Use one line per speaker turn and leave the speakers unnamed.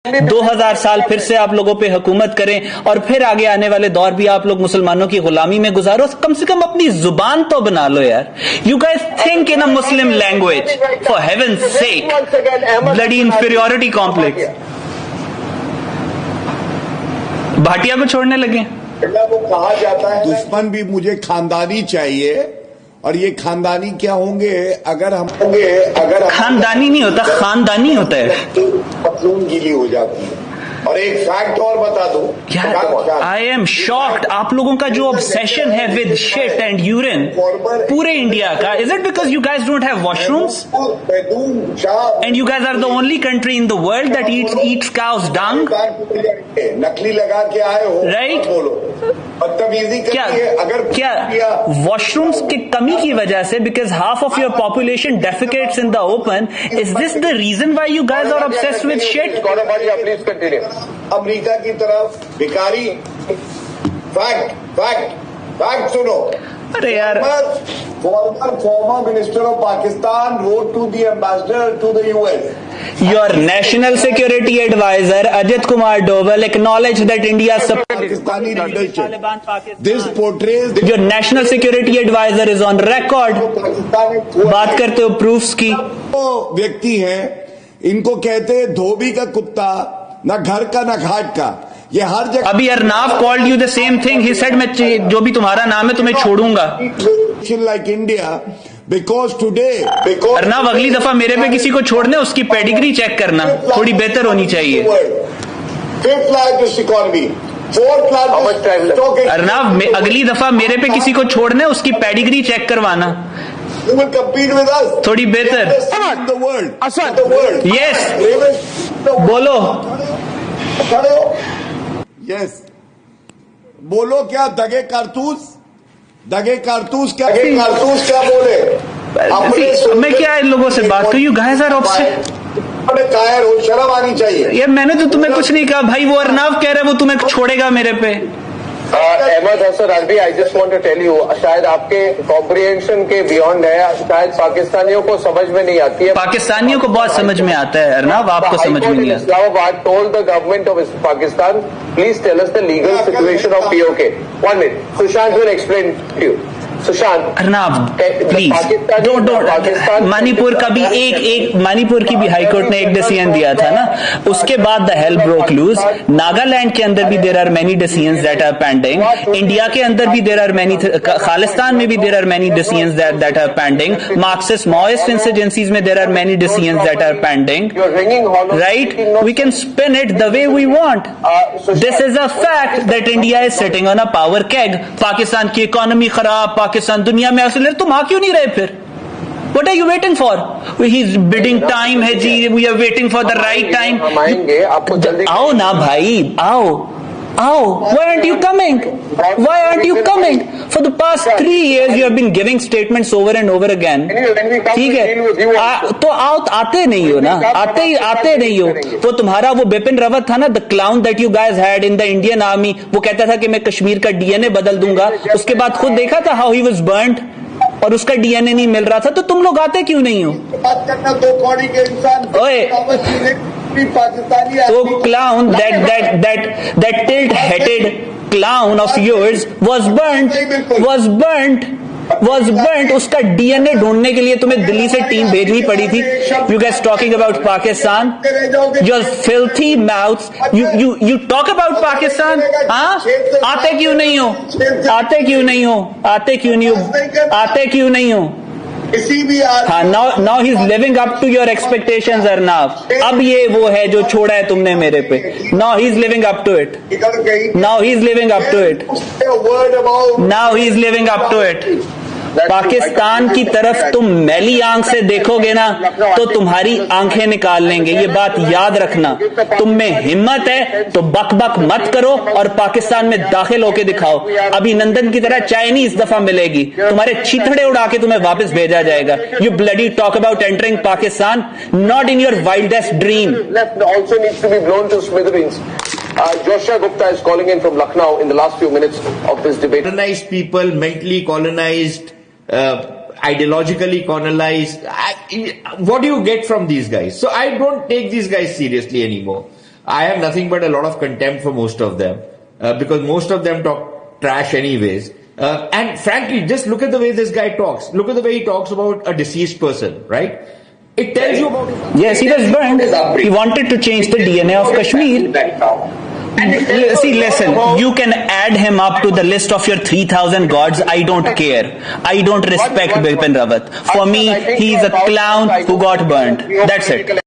2000 साल फिर से आप लोगों पे हुकूमत करें और फिर आगे आने वाले दौर भी आप लोग मुसलमानों की गुलामी में गुजारो। कम से कम अपनी जुबान तो बना लो यार। You guys think in a Muslim language for heaven's sake. Bloody inferiority complex. Bhatia को छोड़ने लगे।
वो कहा जाता है दुश्मन भी मुझे खानदानी चाहिए, और ये खानदानी क्या होंगे अगर
खानदानी नहीं होता, खानदानी होता है।
पतलून गीली हो जाती है। और एक फैक्ट और बता दूं
यार, आई एम शॉक्ड। आप लोगों का जो ऑब्सेशन है विद शिट एंड यूरिन पूरे इंडिया का, is it because you guys don't have washrooms and you guys are the only country in the world that eats cows dung?
नकली लगा के आए हो,
राइट?
बदतमीजी
क्या वॉशरूम्स की कमी की वजह से, because half of your population defecates in the open, is this the reason why you guys are obsessed with shit?
Please continue. America की तरफ भिखारी। फैक्ट सुनो।
अरे यार,
former minister of Pakistan wrote to the ambassador to the US.
Your national security advisor Ajit Kumar Doval acknowledged that India supports
Pakistani leadership. This portrays
your national security advisor is on record. बात करते हो proofs की।
वो व्यक्ति हैं, इनको कहते हैं धोबी का कुत्ता, ना घर का ना घाट का। ये हर जगह।
अभी Arnab called you the same thing. He said मैं जो भी तुम्हारा नाम है तुम्हें छोड़ूंगा।
Like India because today
Arnab, अगली दफा मेरे पे किसी को छोड़ने उसकी पेडिग्री चेक करना थोड़ी बेहतर होनी चाहिए।
Fifth largest economy, fourth largest.
Arnab, अगली दफा मेरे पे किसी को छोड़ने उसकी पेडिग्री चेक करवाना।
You will compete with us.
थोड़ी बेहतर।
The world.
Yes. बोलो।
Yes. बोलो क्या दगे कारतूस क्या बोले?
मैं क्या इन लोगों से बात करूं? You guys are obsessed.
कायर हो, शर्म आनी चाहिए
यार। मैंने तो तुम्हें कुछ नहीं कहा भाई। वो अर्नाव कह रहा है वो तुम्हें छोड़ेगा मेरे पे।
Ahmad Hasan Rizvi, I just want to tell you, शायद आपके कॉम्प्रिहेंशन के बियॉन्ड है, शायद पाकिस्तानियों को समझ में नहीं आती है।
पाकिस्तानियों को बहुत समझ में आता है अर्नाव, आपको समझ में नहीं आता।
Islamabad told the government of Pakistan, please tell us the legal situation of POK. 1 minute, Sushant will explain to you. Sushant,
Arnab please don't. Manipur का भी एक मणिपुर की भी हाईकोर्ट ने एक डिसीजन दिया था ना, उसके बाद the hell broke loose. Nagaland के अंदर भी there are many decisions that are pending. India के अंदर भी देयर आर मेनी, खालिस्तान में भी there are many decisions that are pending. Marxist Maoist insurgencies में there are many decisions that are pending. Right? We can spin it the way we want. This is a fact that India is sitting on a power keg. Pakistan की economy खराब, पाकिस्तान दुनिया में असले, तुम आ क्यों नहीं रहे फिर? What are you waiting for? He's bidding time है जी, we are waiting for the right time.
आपको जल्दी
आओ ना भाई, आओ। Why aren't you coming? Why aren't you coming? For the past 3 years you have been giving statements over and over again. ठीक है, तो आओ। आते नहीं हो ना, आते नहीं हो। वो तुम्हारा वो बिपिन रावत था ना, the clown that you guys had in the Indian army, वो कहता था कि मैं कश्मीर का डीएनए बदल दूंगा। उसके बाद खुद देखा था हाउ ही वाज बर्न्ड और उसका डीएनए नहीं मिल रहा था। तो तुम लोग आते क्यों नहीं हो?
बात करना दो कौड़ी के इंसान।
ओए, तो clown, that tilt-headed clown of yours was burnt. उसका डीएनए ढूंढने के लिए तुम्हें दिल्ली से टीम भेजनी पड़ी थी। You guys talking about Pakistan? Your filthy mouths. You talk about Pakistan? हाँ? आते क्यों नहीं हो? हाँ, now he's living up to your expectations, अर्नाव। अब ये वो है जो छोड़ा है तुमने मेरे पे। Now he's living up to it. Pakistan की तरफ तुम मैली आंख से देखोगे ना तो तुम्हारी आंखें निकाल लेंगे। ये बात याद रखना। तुम में हिम्मत है तो बक मत करो और पाकिस्तान में दाखिल होके दिखाओ। अभिनंदन की तरह चाइनीज इस दफा मिलेगी, तुम्हारे छितड़े उड़ा के तुम्हें वापस भेजा जाएगा। You bloody talk about entering Pakistan, not in your wildest dream.
Joshua Gupta is calling in from Lucknow in the last few minutes of this debate.
Colonized people, mentally colonized, ideologically colonized. What do you get from these guys? So I don't take these guys seriously anymore. I have nothing but a lot of contempt for most of them because most of them talk trash anyways. And frankly, just look at the way this guy talks. Look at the way he talks about a deceased person, right? It tells you about...
Yes, he was burned. He wanted to change the DNA of Kashmir. See, listen, you can add him up to the list of your 3,000 gods. I don't care. I don't respect Bipin Rawat. For me, he is a clown who got burnt. That's it.